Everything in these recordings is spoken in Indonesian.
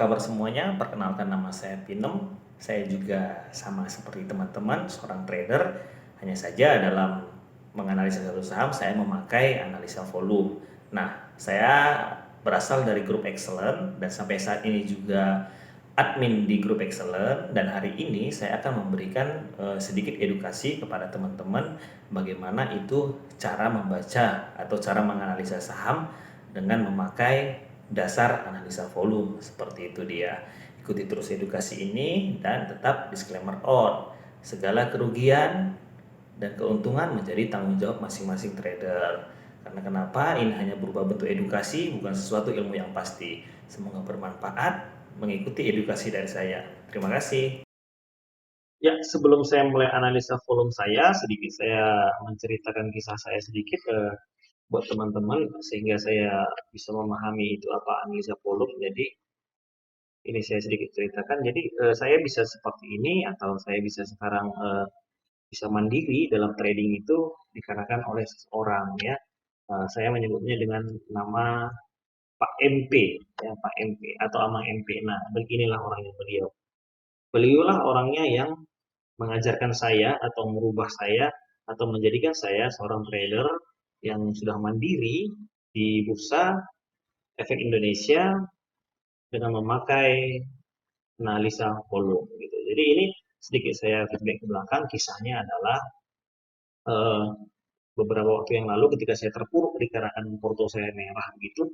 kabar semuanya? Perkenalkan nama saya Pinem. Saya juga sama seperti teman-teman, seorang trader. Hanya saja dalam menganalisa satu saham, saya memakai analisa volume. Nah, saya berasal dari grup Excellent dan sampai saat ini juga admin di grup Excellent, dan hari ini saya akan memberikan sedikit edukasi kepada teman-teman bagaimana itu cara membaca atau cara menganalisa saham dengan memakai dasar analisa volume. Seperti itu dia. Ikuti terus edukasi ini dan tetap disclaimer on. Segala kerugian dan keuntungan menjadi tanggung jawab masing-masing trader. Karena kenapa? Ini hanya berupa bentuk edukasi, bukan sesuatu ilmu yang pasti. Semoga bermanfaat mengikuti edukasi dari saya. Terima kasih. Ya, sebelum saya mulai analisa volume saya, sedikit saya menceritakan kisah saya sedikit buat teman-teman sehingga saya bisa memahami itu apa analisa volume. Jadi ini saya sedikit ceritakan. Jadi saya bisa seperti ini atau saya bisa sekarang bisa mandiri dalam trading itu dikarenakan oleh seseorang ya. Saya menyebutnya dengan nama Pak MP ya, Pak MP atau Amang MP. Nah, beginilah orangnya beliau. Beliaulah orangnya yang mengajarkan saya atau merubah saya atau menjadikan saya seorang trader yang sudah mandiri di Bursa Efek Indonesia dengan memakai analisa volume gitu. Jadi ini sedikit saya flashback ke belakang. Kisahnya adalah eh, beberapa waktu yang lalu ketika saya terpuruk dikarenakan porto saya merah begitu,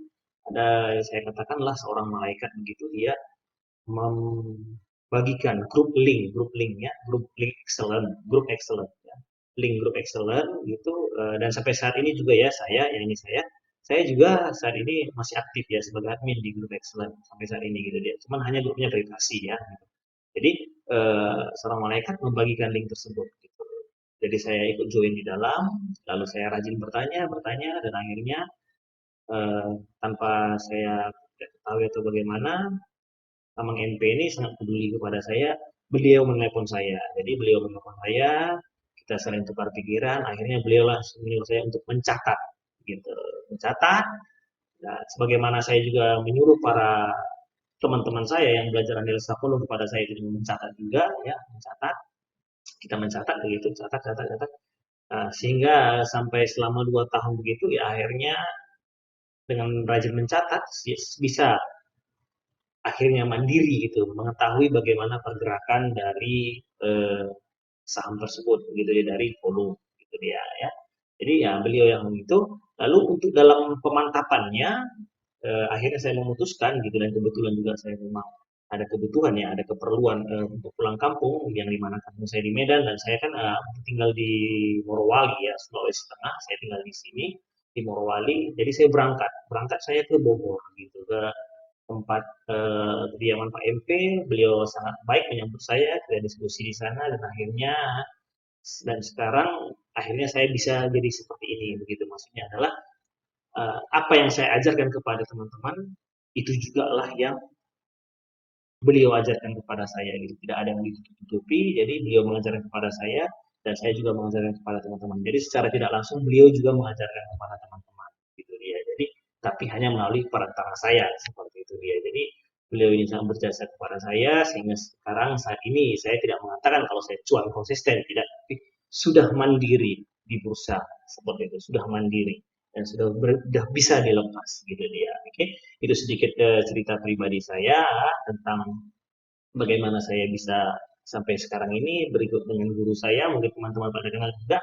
ada saya katakanlah seorang malaikat begitu, dia membagikan grup link ya, grup excellent ya, link grup excellent gitu. Dan sampai saat ini juga ya saya juga saat ini masih aktif ya sebagai admin di grup excellent sampai saat ini gitu dia. Cuman hanya grupnya privasi ya. Gitu. Jadi seorang malaikat membagikan link tersebut. Gitu. Jadi saya ikut join di dalam, lalu saya rajin bertanya, dan akhirnya eh, tanpa saya ketahui atau bagaimana, Amang MP ini sangat peduli kepada saya. Beliau menelpon saya. Jadi beliau menelpon saya, kita saling tukar pikiran. Akhirnya beliau lah menyuruh saya untuk mencatat, gitu, mencatat. Nah, sebagaimana saya juga menyuruh para teman-teman saya yang belajar analisa volume kepada saya itu mencatat juga, ya, mencatat. Kita mencatat begitu, catat, catat, catat. Nah, sehingga sampai selama 2 tahun begitu, ya akhirnya dengan rajin mencatat bisa akhirnya mandiri gitu, mengetahui bagaimana pergerakan dari eh, saham tersebut gitu ya, dari volume gitu dia ya. Jadi ya beliau yang itu. Lalu untuk dalam pemantapannya akhirnya saya memutuskan gitu, dan kebetulan juga saya memang ada kebutuhan ya, ada keperluan untuk pulang kampung, yang dimana kampung saya di Medan dan saya kan tinggal di Morowali ya, Sulawesi Tengah. Saya tinggal di sini di Morowali. Jadi saya berangkat saya ke Bogor gitu, ke tempat kediaman Pak MP. Beliau sangat baik menyambut saya, kita diskusi di sana, dan sekarang akhirnya saya bisa jadi seperti ini begitu. Maksudnya adalah apa yang saya ajarkan kepada teman-teman itu juga lah yang beliau ajarkan kepada saya gitu. Tidak ada yang ditutupi, jadi beliau mengajarkan kepada saya dan saya juga mengajarkan kepada teman-teman. Jadi secara tidak langsung beliau juga mengajarkan kepada teman-teman gitu dia. Jadi tapi hanya melalui perantara saya, seperti itu dia. Jadi beliau ini sangat berjasa kepada saya sehingga sekarang saat ini saya tidak mengatakan kalau saya cuan konsisten, tidak, tapi sudah mandiri di bursa seperti itu, sudah mandiri dan sudah bisa dilepas gitu dia. Oke, itu sedikit cerita pribadi saya tentang bagaimana saya bisa sampai sekarang ini. Berikut dengan guru saya, mungkin teman-teman pada dengar juga,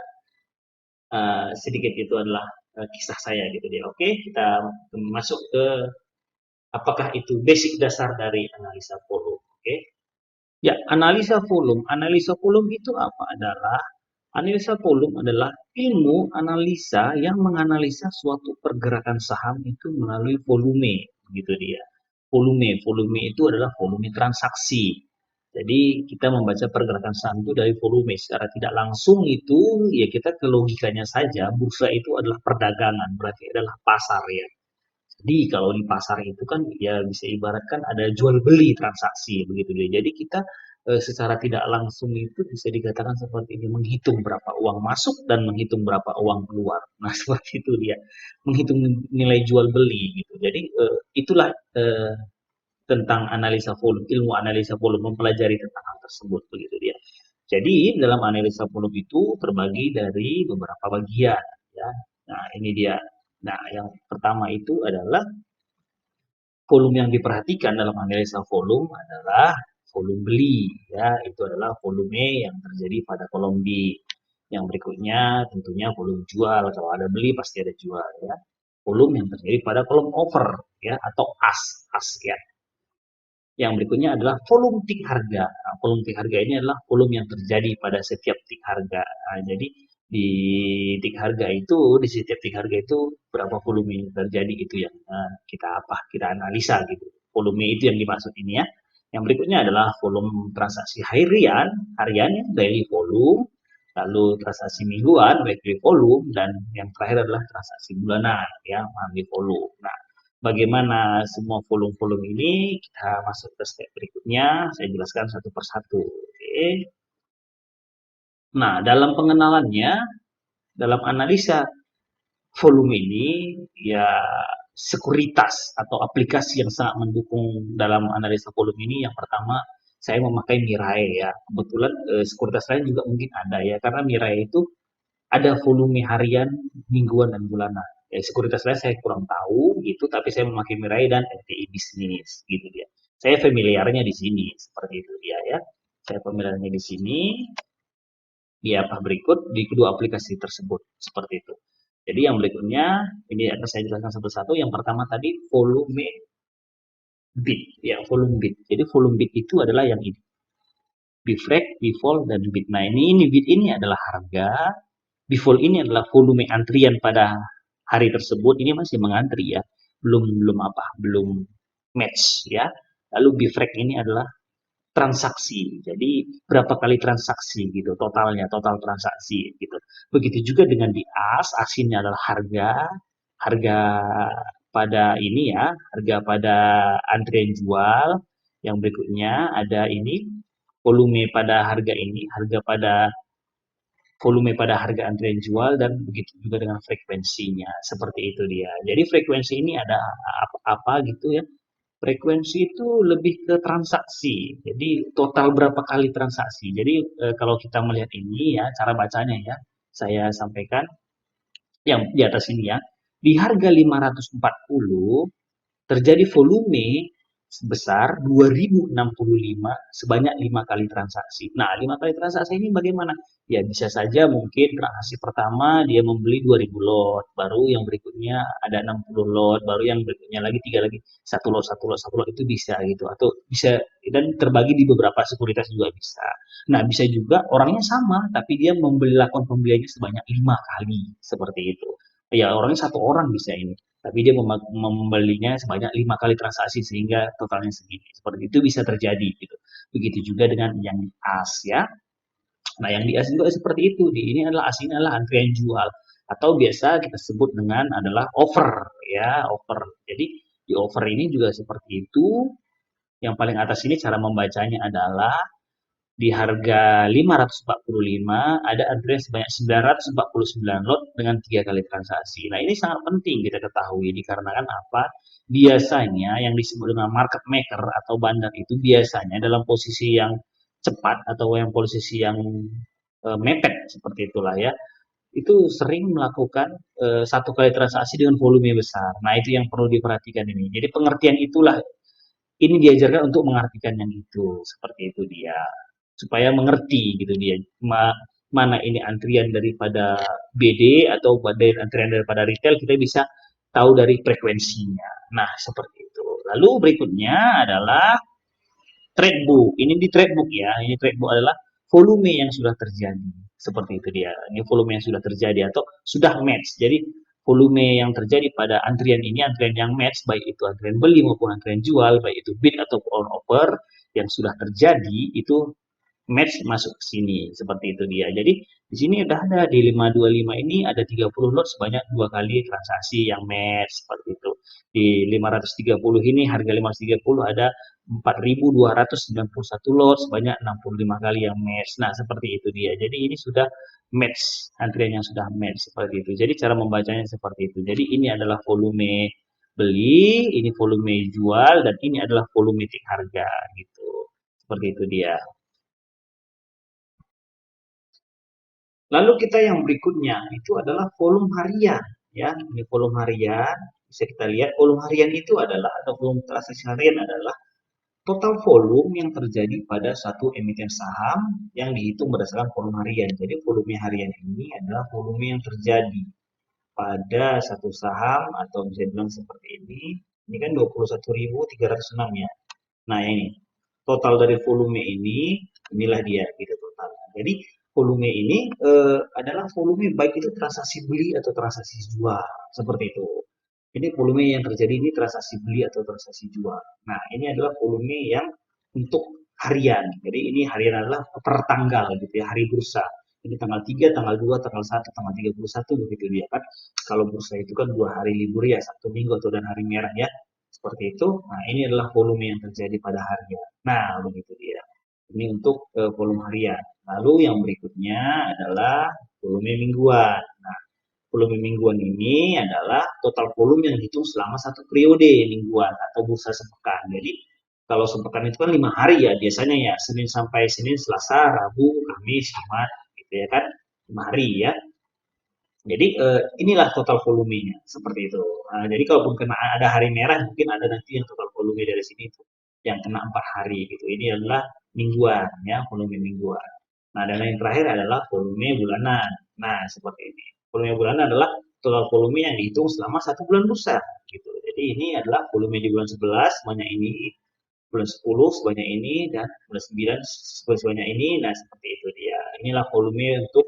sedikit itu adalah kisah saya gitu dia. Oke, kita masuk ke apakah itu basic dasar dari analisa volume. Oke, ya, analisa volume itu apa adalah analisa volume adalah ilmu analisa yang menganalisa suatu pergerakan saham itu melalui volume, gitu dia. Volume itu adalah volume transaksi. Jadi kita membaca pergerakan saham itu dari volume. Secara tidak langsung itu ya kita ke logikanya saja, bursa itu adalah perdagangan, berarti adalah pasar ya. Jadi kalau di pasar itu kan ya bisa ibaratkan ada jual beli transaksi begitu dia. Jadi kita secara tidak langsung itu bisa dikatakan seperti ini, menghitung berapa uang masuk dan menghitung berapa uang keluar. Nah, seperti itu dia. Menghitung nilai jual beli gitu. Jadi itulah tentang analisa volume, ilmu analisa volume, mempelajari tentang hal tersebut begitu dia. Jadi dalam analisa volume itu terbagi dari beberapa bagian ya. Nah, ini dia. Nah, yang pertama itu adalah volume yang diperhatikan dalam analisa volume adalah volume beli ya, itu adalah volume yang terjadi pada kolom B. Yang berikutnya tentunya volume jual, kalau ada beli pasti ada jual ya. Volume yang terjadi pada kolom over ya, atau as ya. Yang berikutnya adalah volume tick harga. Nah, volume tick harga ini adalah volume yang terjadi pada setiap tick harga. Nah, jadi di tick harga itu, di setiap tick harga itu berapa volume yang terjadi itu yang kita analisa gitu. Volume itu yang dimaksud ini ya. Yang berikutnya adalah volume transaksi harian, hariannya daily volume, lalu transaksi mingguan, weekly volume, dan yang terakhir adalah transaksi bulanan, ya, monthly volume. Nah, bagaimana semua volume-volume ini, kita masuk ke step berikutnya, saya jelaskan satu persatu. Oke. Nah, dalam pengenalannya, dalam analisa volume ini, ya sekuritas atau aplikasi yang sangat mendukung dalam analisa volume ini, yang pertama saya memakai Mirai ya. Kebetulan sekuritas lain juga mungkin ada ya, karena Mirai itu ada volume harian, mingguan, dan bulanan. Ya, sekuritas lain saya kurang tahu gitu, tapi saya memakai Mirai dan LTI bisnis gitu dia. Saya familiarnya di sini seperti itu dia ya. Saya familiarnya di sini di apa berikut di kedua aplikasi tersebut seperti itu. Jadi yang berikutnya ini akan saya jelaskan satu-satu. Yang pertama tadi volume bit ya, volume bit. Jadi volume bit itu adalah yang ini. Bifrag, bifol, dan bit. Nah, ini bit ini adalah harga. Default ini adalah volume antrian pada hari tersebut, ini masih mengantri ya, belum belum apa, belum match ya. Lalu bifrag ini adalah transaksi, jadi berapa kali transaksi gitu, totalnya, total transaksi gitu. Begitu juga dengan di as ini adalah harga, harga pada ini ya, harga pada antrian jual. Yang berikutnya ada ini volume pada harga ini, harga pada volume pada harga antrian jual, dan begitu juga dengan frekuensinya. Seperti itu dia. Jadi frekuensi ini ada apa gitu ya. Frekuensi itu lebih ke transaksi. Jadi total berapa kali transaksi. Jadi kalau kita melihat ini ya, cara bacanya ya, saya sampaikan yang di atas ini ya. Di harga 540 terjadi volume sebesar 2065 sebanyak 5 kali transaksi. Nah, 5 kali transaksi ini bagaimana? Ya, bisa saja mungkin transaksi pertama dia membeli 2000 lot, baru yang berikutnya ada 60 lot, baru yang berikutnya lagi 3 lagi, satu lot, satu lot, satu lot, itu bisa gitu. Atau bisa dan terbagi di beberapa sekuritas juga bisa. Nah, bisa juga orangnya sama, tapi dia lakukan pembeliannya sebanyak 5 kali, seperti itu. Ya, orangnya satu orang bisa ini, tapi dia membelinya sebanyak 5 kali transaksi sehingga totalnya segini. Seperti itu bisa terjadi gitu. Begitu juga dengan yang as ya. Nah, yang di as juga seperti itu. Di ini adalah as ini adalah antrian jual, atau biasa kita sebut dengan adalah offer ya, offer. Jadi di offer ini juga seperti itu. Yang paling atas ini cara membacanya adalah di harga 545 ada antrian sebanyak 949 lot dengan 3 kali transaksi. Nah, ini sangat penting kita ketahui dikarenakan apa? Biasanya yang disebut dengan market maker atau bandar itu biasanya dalam posisi yang cepat atau yang posisi yang mepet seperti itulah ya. Itu sering melakukan satu kali transaksi dengan volume besar. Nah, itu yang perlu diperhatikan ini. Jadi pengertian itulah ini diajarkan untuk mengartikan yang itu, seperti itu dia. Supaya mengerti gitu dia, mana ini antrian daripada BD atau dari antrian daripada retail, kita bisa tahu dari frekuensinya. Nah, seperti itu. Lalu berikutnya adalah trade book. Ini di trade book ya. Ini trade book adalah volume yang sudah terjadi. Seperti itu dia. Ini volume yang sudah terjadi atau sudah match. Jadi volume yang terjadi pada antrian ini, antrian yang match, baik itu antrian beli maupun antrian jual, baik itu bid atau on offer yang sudah terjadi, itu match masuk ke sini. Seperti itu dia. Jadi di sini udah ada di 525 ini ada 30 lot sebanyak 2 kali transaksi yang match seperti itu. Di 530 ini harga 530 ada 4.291 lot sebanyak 65 kali yang match. Nah, seperti itu dia. Jadi ini sudah match, antrian yang sudah match seperti itu. Jadi cara membacanya seperti itu. Jadi ini adalah volume beli, ini volume jual, dan ini adalah volumetik harga gitu. Seperti itu dia. Lalu kita yang berikutnya itu adalah volume harian, ya. Ini volume harian, bisa kita lihat volume harian itu adalah atau volume transaksi harian adalah total volume yang terjadi pada satu emiten saham yang dihitung berdasarkan volume harian. Jadi volume harian ini adalah volume yang terjadi pada satu saham atau bisa bilang seperti ini. Ini kan 21.306 ya. Nah, ini total dari volume ini, inilah dia gitu total. Jadi volume ini adalah volume baik itu transaksi beli atau transaksi jual, seperti itu. Jadi volume yang terjadi ini transaksi beli atau transaksi jual. Nah, ini adalah volume yang untuk harian. Jadi ini harian adalah per tanggal gitu ya, hari bursa. Ini tanggal 3, tanggal 2, tanggal 1, tanggal 31 begitu dia kan. Kalau bursa itu kan 2 hari libur ya, Sabtu Minggu atau dan hari merah ya. Seperti itu. Nah, ini adalah volume yang terjadi pada harian. Nah, begitu dia. Ini untuk volume harian. Lalu yang berikutnya adalah volume mingguan. Nah, volume mingguan ini adalah total volume yang dihitung selama satu periode mingguan atau bursa sepekan. Jadi kalau sepekan itu kan 5 hari ya biasanya ya, Senin sampai Senin, Selasa, Rabu, Kamis, Jumat, gitu ya kan, 5 hari ya. Jadi inilah total volumenya seperti itu. Nah, jadi kalaupun kena ada hari merah, mungkin ada nanti yang total volume dari sini itu yang kena 4 hari gitu. Ini adalah mingguan ya, volume mingguan. Nah, dan yang terakhir adalah volume bulanan. Nah, seperti ini. Volume bulanan adalah total volume yang dihitung selama 1 bulan bursa gitu. Jadi ini adalah volume di bulan 11 sebanyak ini, bulan 10 sebanyak ini, dan bulan 9 sebanyak ini. Nah, seperti itu dia. Inilah volume untuk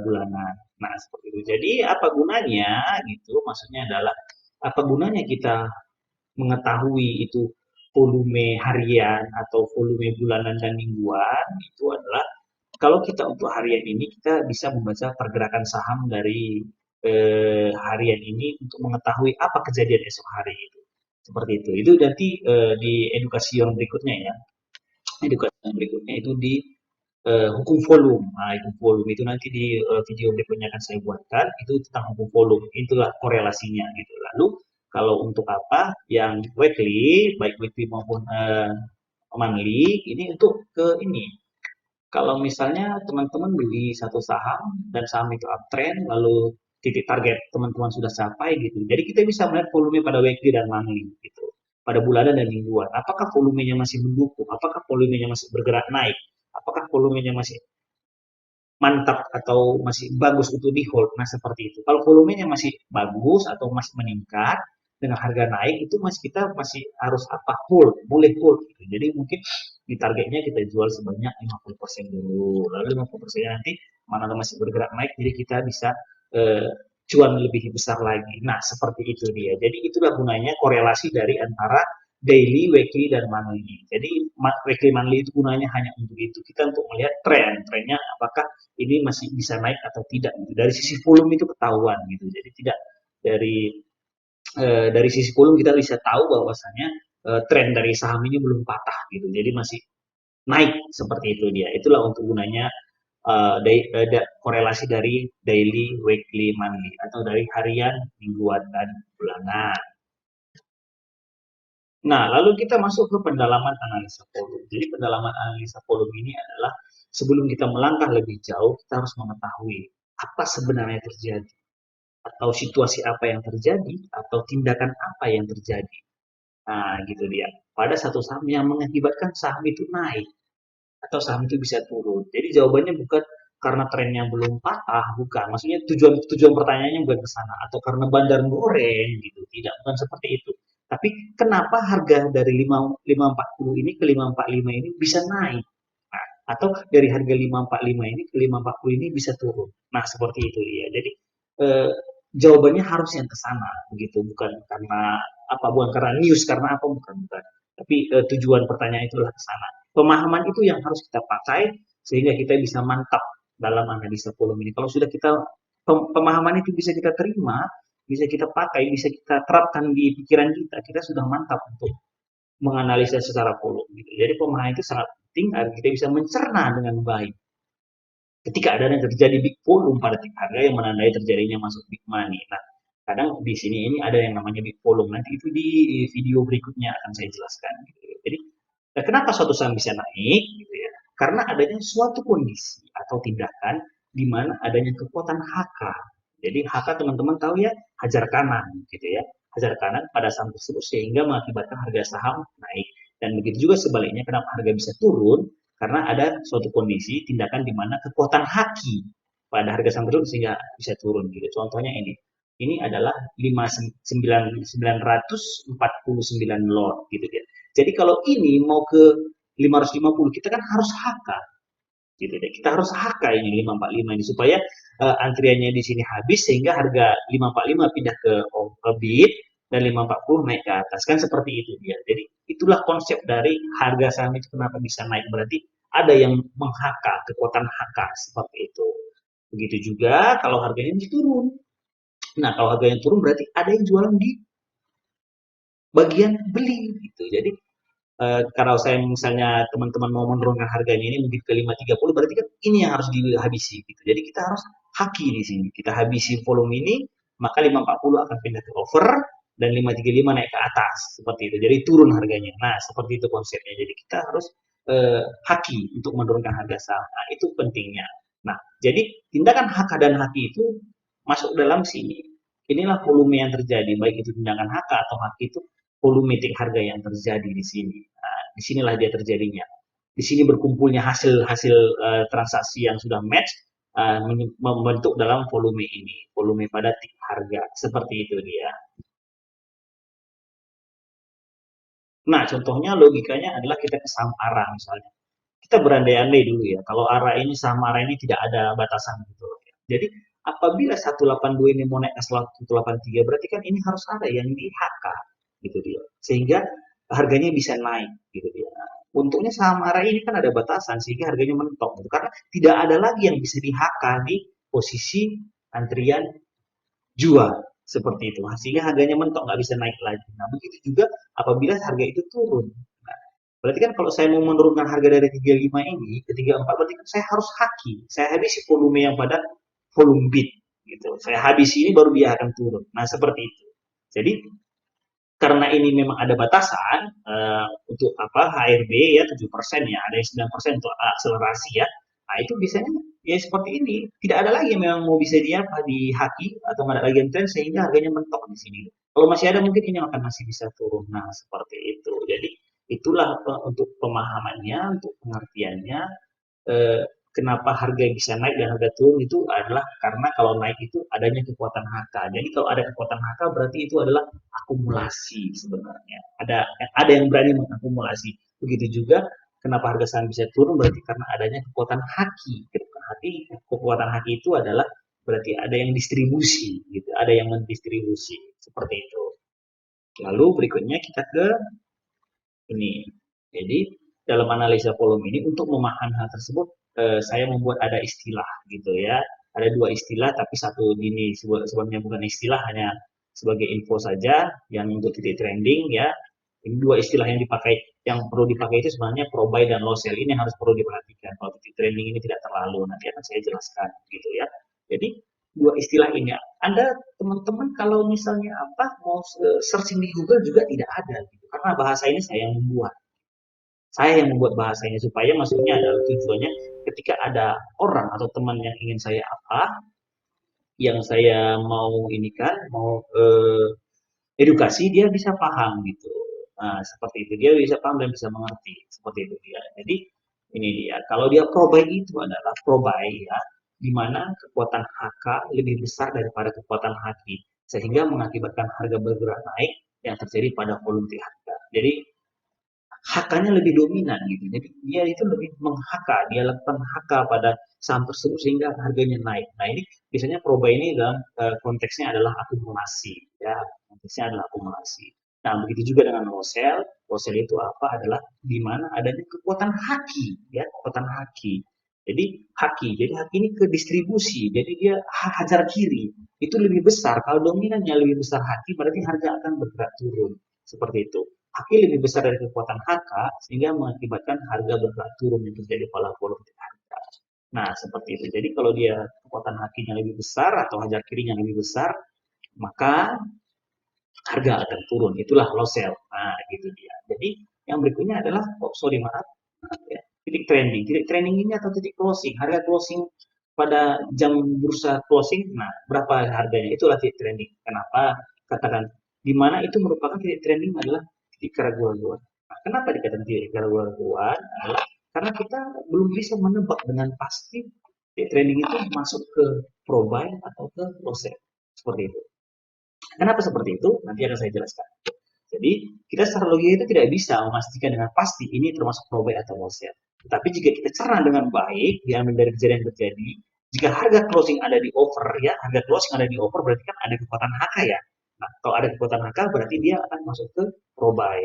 bulanan. Nah, seperti itu. Jadi apa gunanya gitu? Maksudnya adalah apa gunanya kita mengetahui itu volume harian atau volume bulanan dan mingguan itu adalah kalau kita untuk harian ini kita bisa membaca pergerakan saham dari harian ini untuk mengetahui apa kejadian esok hari itu. Seperti itu. Itu nanti di edukasi yang berikutnya ya. Edukasi yang berikutnya itu di hukum volume. Nah, hukum volume itu nanti di video berikutnya akan saya buatkan. Itu tentang hukum volume. Itulah korelasinya gitu. Lalu kalau untuk apa yang weekly, baik weekly maupun monthly, ini untuk ke ini. Kalau misalnya teman-teman beli satu saham dan saham itu uptrend, lalu titik target teman-teman sudah capai gitu. Jadi kita bisa melihat volume pada weekly dan monthly gitu. Pada bulanan dan mingguan. Apakah volumenya masih mendukung? Apakah volumenya masih bergerak naik? Apakah volumenya masih mantap atau masih bagus untuk di hold. Nah, seperti itu. Kalau volumenya masih bagus atau masih meningkat dengan harga naik itu masih kita masih harus apa? Hold, boleh hold gitu. Jadi mungkin di targetnya kita jual sebanyak 50% dulu. Lalu 50% nanti mana masih bergerak naik jadi kita bisa eh, cuan lebih besar lagi. Nah, seperti itu dia. Jadi itulah gunanya korelasi dari antara daily, weekly, dan monthly. Jadi weekly, monthly itu gunanya hanya untuk itu. Kita untuk melihat trennya apakah ini masih bisa naik atau tidak. Gitu. Dari sisi volume itu ketahuan gitu. Jadi tidak dari dari sisi volume kita bisa tahu bahwasanya tren dari saham ini belum patah gitu. Jadi masih naik seperti itu dia. Itulah untuk gunanya korelasi dari daily, weekly, monthly atau dari harian, mingguan, dan bulanan. Nah, lalu kita masuk ke pendalaman analisa volume. Jadi pendalaman analisa volume ini adalah sebelum kita melangkah lebih jauh, kita harus mengetahui apa sebenarnya terjadi, atau situasi apa yang terjadi, atau tindakan apa yang terjadi. Nah, gitu dia. Pada satu saham yang mengakibatkan saham itu naik atau saham itu bisa turun. Jadi jawabannya bukan karena trennya belum patah, bukan. Maksudnya tujuan tujuan pertanyaannya bukan ke sana atau karena bandar goreng gitu. Tidak, bukan seperti itu. Tapi kenapa harga dari 540 ini ke 545 ini bisa naik? Nah, atau dari harga 545 ini ke 540 ini bisa turun. Nah, seperti itu ya. Jadi eh, jawabannya harus yang ke sana begitu, bukan karena apa, bukan karena news, karena apa, bukan. Tapi tujuan pertanyaan itulah ke sana. Pemahaman itu yang harus kita pakai sehingga kita bisa mantap dalam analisa volume ini. Kalau sudah kita pemahaman itu bisa kita terima, bisa kita pakai, bisa kita terapkan di pikiran kita, kita sudah mantap untuk menganalisa secara volume. Gitu. Jadi pemahaman itu sangat penting agar kita bisa mencerna dengan baik. Ketika ada yang terjadi big volume pada tiap harga yang menandai terjadinya masuk big money. Nah, Kadang di sini ini ada yang namanya bid volume. Nanti itu di video berikutnya akan saya jelaskan. Gitu. Jadi kenapa suatu saham bisa naik? Gitu ya. Karena adanya suatu kondisi atau tindakan di mana adanya kekuatan HK. Jadi HK teman-teman tahu ya, hajar kanan gitu ya. Hajar kanan pada saham tersebut sehingga mengakibatkan harga saham naik. Dan begitu juga sebaliknya kenapa harga bisa turun? Karena ada suatu kondisi tindakan di mana kekuatan haki pada harga saham tersebut sehingga bisa turun gitu. Contohnya ini adalah 949 lot gitu ya. Jadi kalau ini mau ke 550 kita kan harus HK gitu deh. Kita harus HK ini 545 ini supaya antriannya di sini habis sehingga harga 545 pindah ke bid dan 540 naik ke atas kan seperti itu dia. Jadi itulah konsep dari harga saham itu kenapa bisa naik berarti ada yang meng-HK, kekuatan HK seperti itu. Begitu juga kalau harganya turun. Nah, kalau harganya turun berarti ada yang jualan di bagian beli gitu. Jadi kalau saya misalnya teman-teman mau menurunkan harganya ini mungkin ke 530 berarti kan ini yang harus dihabisi gitu. Jadi kita harus haki di sini. Kita habisi volume ini, maka 540 akan pindah ke over dan 535 naik ke atas seperti itu. Jadi turun harganya. Nah, seperti itu konsepnya. Jadi kita harus haki untuk menurunkan harga saham. Nah, itu pentingnya. Nah, jadi tindakan HK dan haki itu masuk dalam sini. Inilah volume yang terjadi, baik itu tindakan HK atau haki itu volumetik harga yang terjadi di sini. Nah, disinilah dia terjadinya. Di sini berkumpulnya hasil-hasil transaksi yang sudah match membentuk dalam volume ini, volume pada tik harga. Seperti itu dia. Nah, contohnya logikanya adalah kita ke saham ARA misalnya. Kita berandai-andai dulu ya, kalau ARA ini saham ARA ini tidak ada batasan gitu. Jadi apabila 182 ini mau naik ke 183 berarti kan ini harus ada yang di HK gitu dia. Sehingga harganya bisa naik gitu dia. Nah, untungnya saham ARA ini kan ada batasan sehingga harganya mentok gitu. Karena tidak ada lagi yang bisa di HK di posisi antrian jual seperti itu. Sehingga harganya mentok nggak bisa naik lagi. Nah, begitu juga apabila harga itu turun. Nah, berarti kan kalau saya mau menurunkan harga dari 35 ini ke 34 berarti kan saya harus haki. Saya habisi volume yang pada volume bid gitu. Saya habisi ini baru dia akan turun. Nah, seperti itu. Jadi karena ini memang ada batasan untuk apa HRB ya 7% ya, ada yang 9% untuk akselerasi ya. Nah, itu biasanya ya seperti ini. Tidak ada lagi yang memang mau bisa dia apa di haki atau nggak ada lagi yang trend sehingga harganya mentok di sini. Kalau masih ada mungkin ini akan masih bisa turun. Nah, seperti itu. Jadi itulah untuk pemahamannya, untuk pengertiannya eh, kenapa harga bisa naik dan harga turun itu adalah karena kalau naik itu adanya kekuatan HK. Jadi kalau ada kekuatan HK berarti itu adalah akumulasi sebenarnya. Ada yang berani mengakumulasi. Begitu juga kenapa harga saham bisa turun berarti karena adanya kekuatan haki. Kekuatan haki itu adalah berarti ada yang distribusi gitu, ada yang mendistribusi seperti itu. Lalu berikutnya kita ke ini. Jadi dalam analisa volume ini untuk memahami hal tersebut saya membuat ada istilah gitu ya. Ada dua istilah tapi satu ini sebenarnya bukan istilah hanya sebagai info saja yang untuk titik trending ya. Ini dua istilah yang dipakai yang perlu dipakai itu sebenarnya pro buy dan low sell ini yang harus perlu diperhatikan. Kalau titik trending ini tidak terlalu nanti akan saya jelaskan gitu ya. Jadi dua istilah ini Anda teman-teman kalau misalnya apa mau searching di Google juga tidak ada gitu karena bahasa ini saya yang membuat bahasanya supaya maksudnya adalah tujuannya ketika ada orang atau teman yang ingin saya apa yang saya mau ini kan mau edukasi dia bisa paham gitu. Nah, seperti itu dia bisa paham dan bisa mengerti seperti itu dia. Jadi ini dia. Kalau dia pro buy itu adalah pro buy ya, di mana kekuatan HK lebih besar daripada kekuatan HQ sehingga mengakibatkan harga bergerak naik yang terjadi pada volume harga. Jadi HK-nya lebih dominan gitu. Jadi dia itu lebih meng-HK, dia lakukan HK pada saham tersebut sehingga harganya naik. Nah ini biasanya proba ini dalam konteksnya adalah akumulasi, ya konteksnya adalah akumulasi. Nah begitu juga dengan Rosel. Rosel itu apa adalah di mana adanya kekuatan haki, ya kekuatan haki. Jadi haki ini ke distribusi, jadi dia hajar kiri itu lebih besar. Kalau dominannya lebih besar haki, berarti harga akan bergerak turun seperti itu. Haki lebih besar dari kekuatan HK sehingga mengakibatkan harga bergerak turun yang terjadi pada volatility harga. Nah, seperti itu. Jadi kalau dia kekuatan hakinya lebih besar atau hajar kirinya lebih besar, maka harga akan turun. Itulah low sell. Nah, gitu dia. Jadi yang berikutnya adalah, oh sorry maaf, ya, titik trending. Titik trending ini atau titik closing. Harga closing pada jam bursa closing, nah berapa harganya? Itulah titik trending. Kenapa katakan di mana itu merupakan titik trending adalah titik keraguan-raguan. Nah, kenapa dikatakan titik keraguan-raguan? Adalah karena kita belum bisa menebak dengan pasti titik trending itu masuk ke pro buy atau ke low sell. Seperti itu. Kenapa seperti itu? Nanti akan saya jelaskan. Jadi, kita secara logika itu tidak bisa memastikan dengan pasti ini termasuk pro buy atau low sell. Tapi jika kita cerna dengan baik, diambil dari kejadian yang terjadi, jika harga closing ada di over ya, harga closing ada di over berarti kan ada kekuatan HK ya. Nah, kalau ada kekuatan HK berarti dia akan masuk ke pro buy.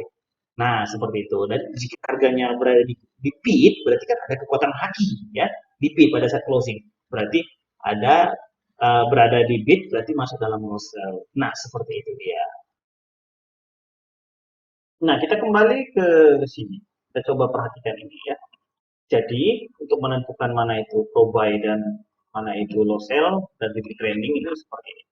Nah, seperti itu. Dan jika harganya berada di pit, berarti kan ada kekuatan haki ya, di pit pada saat closing. Berarti ada berada di bid berarti masuk dalam low sell. Nah, seperti itu dia. Nah, kita kembali ke sini. Kita coba perhatikan ini ya. Jadi, untuk menentukan mana itu pro buy dan mana itu low sell dan titik trending itu seperti ini.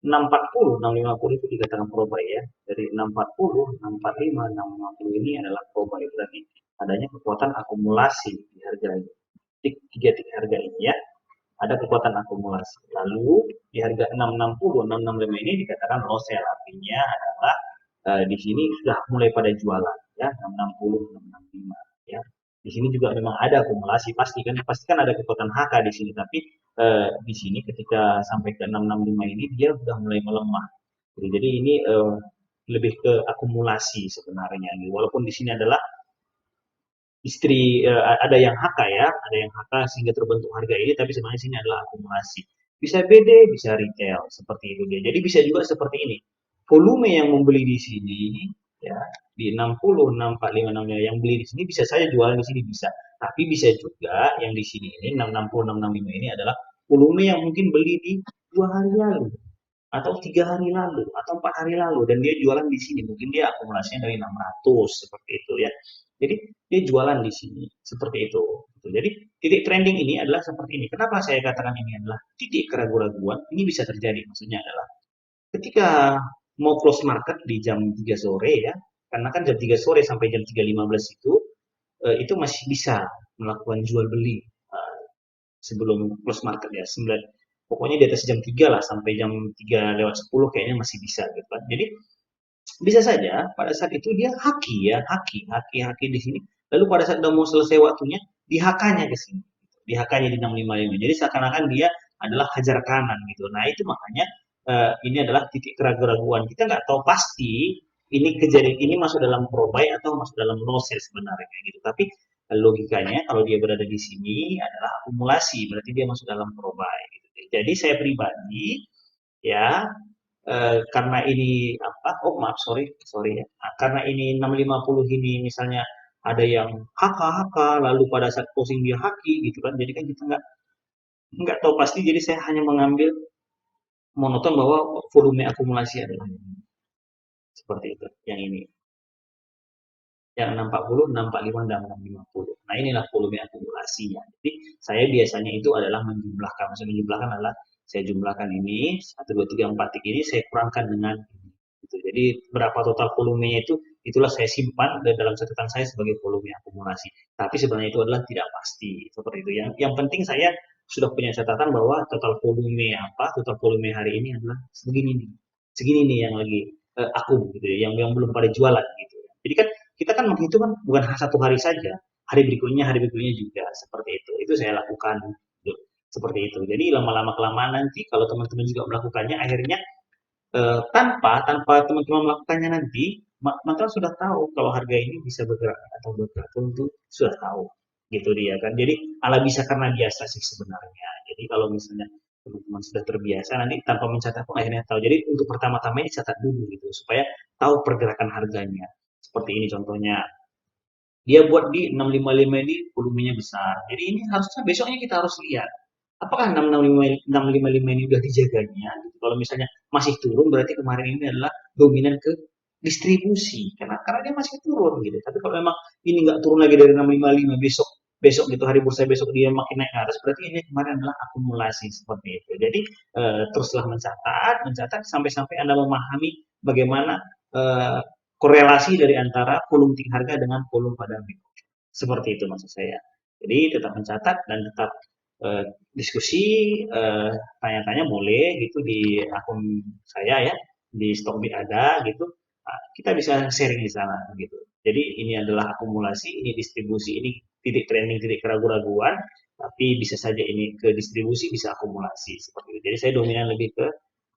640, 650 itu dikatakan pro buy ya. Dari 640, 645, 650 ini adalah pro buy. Berarti adanya kekuatan akumulasi di harga ini. Tiga titik harga ini ya. Ada kekuatan akumulasi. Lalu di harga 660, 665 ini dikatakan low sell. Artinya adalah di sini sudah mulai pada jualan ya 660, 665 ya. Di sini juga memang ada akumulasi pasti kan ada kekuatan HK di sini tapi di sini ketika sampai ke 665 ini dia sudah mulai melemah. Jadi ini lebih ke akumulasi sebenarnya. Walaupun di sini adalah ada yang HK ya, ada yang HK sehingga terbentuk harga ini, tapi sebenarnya sini adalah akumulasi. Bisa BD, bisa retail, seperti itu dia. Jadi bisa juga seperti ini. Volume yang membeli di sini, ya di 60, 645, 65 yang beli di sini bisa saja jualan di sini bisa. Tapi bisa juga yang di sini ini 660, 665 ini adalah volume yang mungkin beli di 2 hari lalu atau 3 hari lalu atau 4 hari lalu dan dia jualan di sini mungkin dia akumulasinya dari 600 seperti itu ya jadi dia jualan di sini seperti itu jadi titik trending ini adalah seperti ini kenapa saya katakan ini adalah titik keraguan-raguan ini bisa terjadi maksudnya adalah ketika mau close market di jam 3 sore ya karena kan jam 3 sore sampai jam 3.15 itu masih bisa melakukan jual beli sebelum close market ya 9 pokoknya di atas jam 3 lah sampai jam 3 lewat 10 kayaknya masih bisa gitu kan jadi bisa saja pada saat itu dia haki ya haki di sini lalu pada saat udah mau selesai waktunya di HK-nya ke sini di HK-nya di 655 jadi seakan-akan dia adalah hajar kanan gitu nah itu makanya ini adalah titik keraguan-raguan kita nggak tahu pasti ini kejadian ini masuk dalam pro buy atau masuk dalam no sell sebenarnya gitu tapi logikanya kalau dia berada di sini adalah akumulasi, berarti dia masuk dalam pro buy. Gitu. Jadi saya pribadi ya karena ini apa? Oh maaf sorry ya. Karena ini 650 ini misalnya ada yang HK lalu pada saat closing dia haki gitu kan. Jadi kan kita nggak tahu pasti. Jadi saya hanya mengambil monoton bahwa volume akumulasi adalah ini. Seperti itu. Yang ini yang 640, 645, dan 650. Nah, inilah volume akumulasinya. Jadi, saya biasanya itu adalah menjumlahkan. Maksudnya menjumlahkan adalah saya jumlahkan ini, 1, 2, 3, 4 tik ini, saya kurangkan dengan ini. Gitu. Jadi, berapa total volumenya itu, itulah saya simpan dan dalam catatan saya sebagai volume akumulasi. Tapi sebenarnya itu adalah tidak pasti. Seperti itu. Yang penting saya sudah punya catatan bahwa total volume total volume hari ini adalah segini nih. Segini nih yang lagi akum gitu ya, yang belum pada jualan gitu. Jadi kan kita kan menghitung kan bukan satu hari saja, hari berikutnya juga seperti itu. Itu saya lakukan gitu. Seperti itu. Jadi lama-lama kelamaan nanti kalau teman-teman juga melakukannya, akhirnya tanpa teman-teman melakukannya nanti, teman-teman sudah tahu kalau harga ini bisa bergerak atau bergerak turun sudah tahu gitu dia kan. Jadi ala bisa karena biasa sih sebenarnya. Jadi kalau misalnya teman-teman sudah terbiasa nanti tanpa mencatat pun akhirnya tahu. Jadi untuk pertama-tama ini catat dulu gitu supaya tahu pergerakan harganya. Seperti ini contohnya dia buat di 655 ini volumenya besar. Jadi ini harusnya besoknya kita harus lihat. Apakah 655 ini udah dijaganya? Gitu. Kalau misalnya masih turun berarti kemarin ini adalah dominan ke distribusi. Karena dia masih turun gitu. Tapi kalau memang ini nggak turun lagi dari 655 besok besok gitu hari bursa besok dia makin naik ke atas, berarti ini kemarin adalah akumulasi seperti itu. Jadi teruslah mencatat, mencatat sampai-sampai Anda memahami bagaimana korelasi dari antara volume tinggi harga dengan volume pada minggu. Seperti itu maksud saya. Jadi tetap mencatat dan tetap eh, diskusi, tanya-tanya boleh gitu di akun saya ya, di Stockbit ada gitu. Nah, kita bisa sharing di sana gitu. Jadi ini adalah akumulasi, ini distribusi, ini titik trending, titik keraguan-raguan, tapi bisa saja ini ke distribusi, bisa akumulasi seperti itu. Jadi saya dominan lebih ke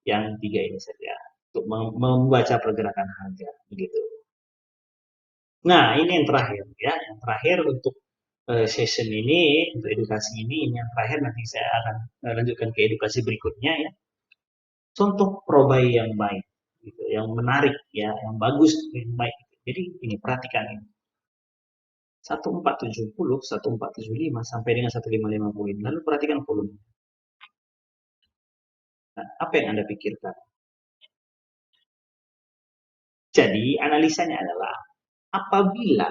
yang tiga ini saja untuk membaca pergerakan harga begitu. Nah, ini yang terakhir ya, yang terakhir untuk session ini, untuk edukasi ini yang terakhir nanti saya akan lanjutkan ke edukasi berikutnya ya. Contoh probai yang baik, gitu, yang menarik ya, yang bagus, yang baik. Jadi ini perhatikan ini. 1470, 1475 sampai dengan 1550 poin. Lalu perhatikan volume. Nah, apa yang Anda pikirkan? Jadi analisanya adalah apabila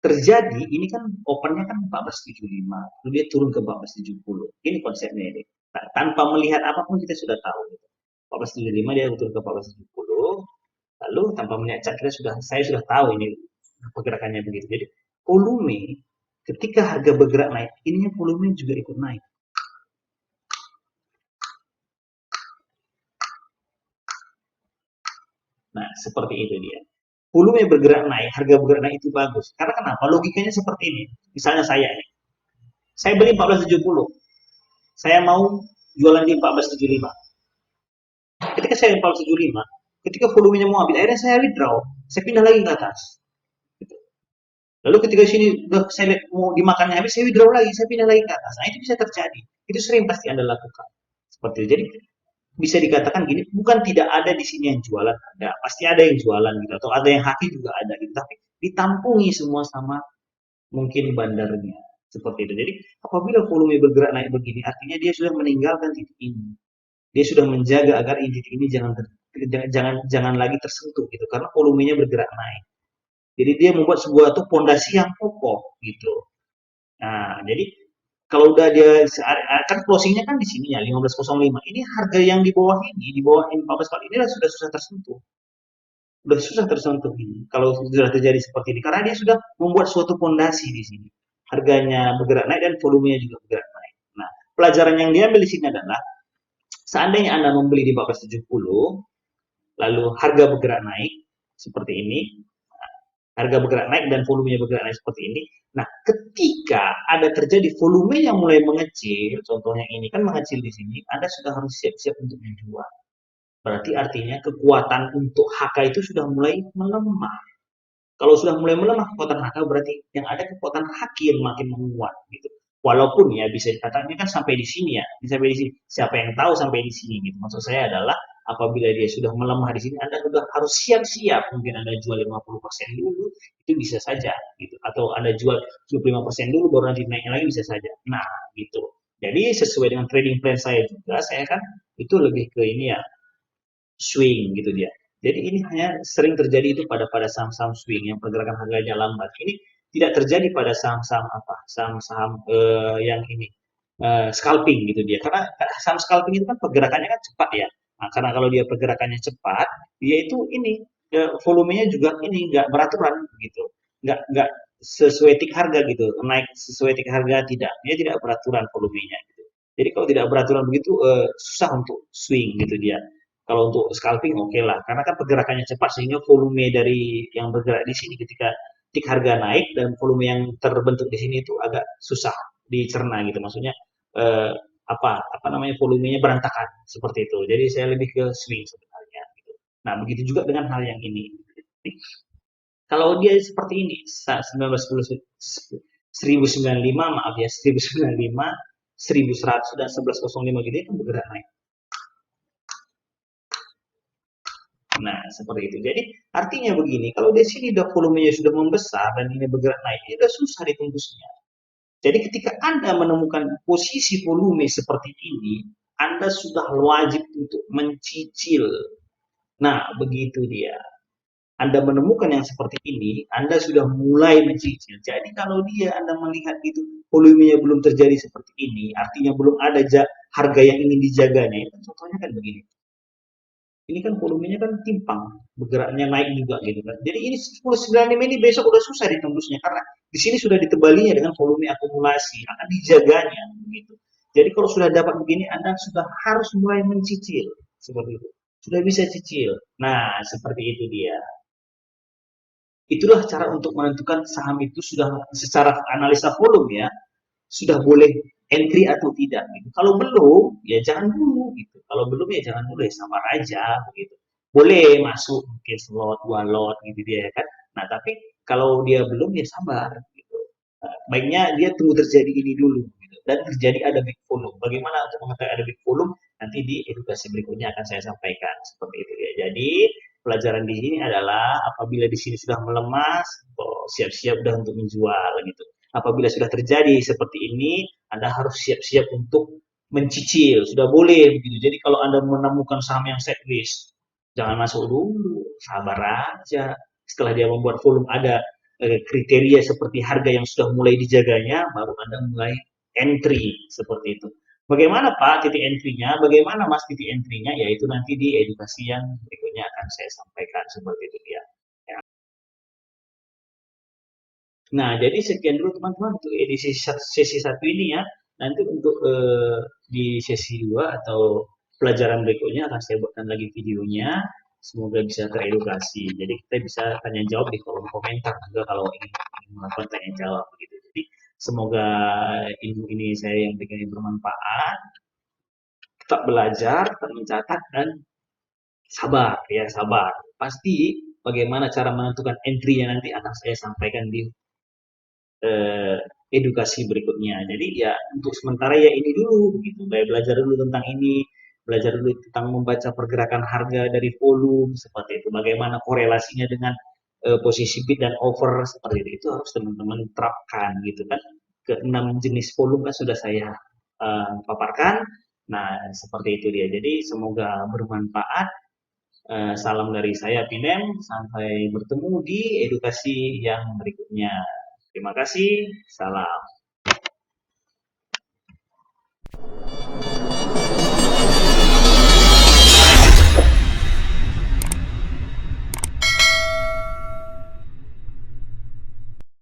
terjadi, ini kan opennya kan 1475, lalu dia turun ke 1470. Ini konsepnya ini. Tanpa melihat apapun kita sudah tahu. 1475 dia turun ke 1470, lalu tanpa melihat cat saya sudah tahu ini pergerakannya begitu. Jadi volume ketika harga bergerak naik, ininya volume juga ikut naik. Nah, seperti itu dia. Volume bergerak naik, harga bergerak naik itu bagus. Karena kenapa? Logikanya seperti ini. Misalnya saya ini, saya beli 1470, saya mau jualan di 1475. Ketika saya 1475, ketika volumenya mau habis, akhirnya saya withdraw, saya pindah lagi ke atas. Gitu. Lalu ketika sini saya lihat mau dimakannya habis, saya withdraw lagi, saya pindah lagi ke atas. Nah, itu bisa terjadi. Itu sering pasti Anda lakukan. Seperti itu. Jadi bisa dikatakan gini, bukan tidak ada di sini yang jualan, ada, pasti ada yang jualan gitu, atau ada yang haki juga ada gitu, tapi ditampungi semua sama mungkin bandarnya seperti itu. Jadi apabila volume bergerak naik begini, artinya dia sudah meninggalkan titik ini. Dia sudah menjaga agar titik ini jangan lagi tersentuh gitu, karena volumenya bergerak naik. Jadi dia membuat sebuah tuh pondasi yang kokoh gitu. Nah, jadi kalau udah dia kan closingnya kan di sini ya 1505. Ini harga yang di bawah 14 kali ini sudah susah tersentuh. Sudah susah tersentuh ini. Kalau sudah terjadi seperti ini karena dia sudah membuat suatu pondasi di sini. Harganya bergerak naik dan volumenya juga bergerak naik. Nah, pelajaran yang diambil di sini adalah seandainya Anda membeli di 1470 lalu harga bergerak naik seperti ini, harga bergerak naik dan volumenya bergerak naik seperti ini. Nah, ketika ada terjadi volume yang mulai mengecil, contohnya ini kan mengecil di sini, Anda sudah harus siap-siap untuk menjual. Berarti artinya kekuatan untuk HK itu sudah mulai melemah. Kalau sudah mulai melemah kekuatan HK berarti yang ada kekuatan haki yang makin menguat gitu. Walaupun ya bisa dikatakan ini kan sampai di sini ya, sampai di sini. Siapa yang tahu sampai di sini gitu. Maksud saya adalah apabila dia sudah melemah di sini, Anda sudah harus siap-siap. Mungkin Anda jual 50% dulu, itu bisa saja gitu. Atau Anda jual 25% dulu baru nanti naiknya lagi bisa saja. Nah, gitu. Jadi sesuai dengan trading plan saya juga, saya kan itu lebih ke ini ya, swing gitu dia. Jadi ini hanya sering terjadi itu pada saham-saham swing yang pergerakan harganya lambat. Ini tidak terjadi pada saham-saham apa? Saham-saham yang ini scalping gitu dia. Karena saham scalping itu kan pergerakannya kan cepat ya. Nah, karena kalau dia pergerakannya cepat, dia itu ini volumenya juga ini nggak beraturan gitu. Nggak sesuai tik harga gitu. Naik sesuai tik harga tidak. Dia tidak beraturan volumenya gitu. Jadi kalau tidak beraturan begitu susah untuk swing gitu dia. Kalau untuk scalping oke lah, karena kan pergerakannya cepat sehingga volume dari yang bergerak di sini ketika tik harga naik dan volume yang terbentuk di sini itu agak susah dicerna gitu. Maksudnya eh, apa namanya volumenya berantakan seperti itu. Jadi saya lebih ke swing sebenarnya. Gitu. Nah begitu juga dengan hal yang ini. Kalau dia seperti ini 1910 1095 maaf ya 1095 1100 dan 1105 gitu itu bergerak naik. Nah, seperti itu. Jadi, artinya begini, kalau di sini udah volumenya sudah membesar dan ini bergerak naik, ini udah susah ditembusnya. Jadi, ketika Anda menemukan posisi volume seperti ini, Anda sudah wajib untuk mencicil. Nah, begitu dia. Anda menemukan yang seperti ini, Anda sudah mulai mencicil. Jadi kalau Anda melihat itu volumenya belum terjadi seperti ini, artinya belum ada harga yang ingin dijaganya. Contohnya kan begini. Ini kan volumenya kan timpang, bergeraknya naik juga gitu kan. Jadi ini 10.95 ini besok udah susah ditembusnya karena di sini sudah ditebalinya dengan volume akumulasi, akan dijaganya begitu. Jadi kalau sudah dapat begini, Anda sudah harus mulai mencicil seperti itu. Sudah bisa cicil. Nah, seperti itu dia. Itulah cara untuk menentukan saham itu sudah secara analisa volume ya, sudah boleh entry atau tidak gitu. Kalau belum, ya jangan dulu gitu. Kalau belum ya jangan dulu ya sabar aja begitu. Boleh masuk mungkin slot, 2 lot gitu dia ya kan. Nah, tapi kalau dia belum ya sabar gitu. Nah, baiknya dia tunggu terjadi ini dulu gitu. Dan terjadi ada big volume. Bagaimana untuk mengetahui ada big volume? Nanti di edukasi berikutnya akan saya sampaikan seperti itu ya. Jadi pelajaran di sini adalah apabila di sini sudah melemah, siap-siap udah untuk menjual gitu. Apabila sudah terjadi seperti ini, Anda harus siap-siap untuk mencicil. Sudah boleh begitu. Jadi kalau Anda menemukan saham yang setlist, jangan masuk dulu, sabar aja. Setelah dia membuat volume ada kriteria seperti harga yang sudah mulai dijaganya, baru Anda mulai entry seperti itu. Bagaimana Pak titik entry-nya? Bagaimana Mas titik entry-nya? Yaitu nanti di edukasi yang berikutnya akan saya sampaikan seperti itu ya. Ya. Nah, jadi sekian dulu teman-teman untuk edisi sesi satu ini ya. Nanti untuk di sesi 2 atau pelajaran berikutnya akan saya buatkan lagi videonya. Semoga bisa teredukasi. Jadi kita bisa tanya jawab di kolom komentar juga kalau ingin melakukan tanya jawab begitu. Jadi semoga ilmu ini saya yang berikan bermanfaat. Tetap belajar, tetap mencatat dan sabar ya sabar. Pasti bagaimana cara menentukan entry-nya nanti akan saya sampaikan di eh, edukasi berikutnya. Jadi ya untuk sementara ya ini dulu gitu. Kayak belajar dulu tentang ini, belajar dulu tentang membaca pergerakan harga dari volume seperti itu. Bagaimana korelasinya dengan posisi bid dan over seperti itu. Itu harus teman-teman terapkan gitu kan. Ke 6 jenis volume kan sudah saya paparkan. Nah, seperti itu dia. Jadi semoga bermanfaat. Salam dari saya Pinem, sampai bertemu di edukasi yang berikutnya. Terima kasih, salam.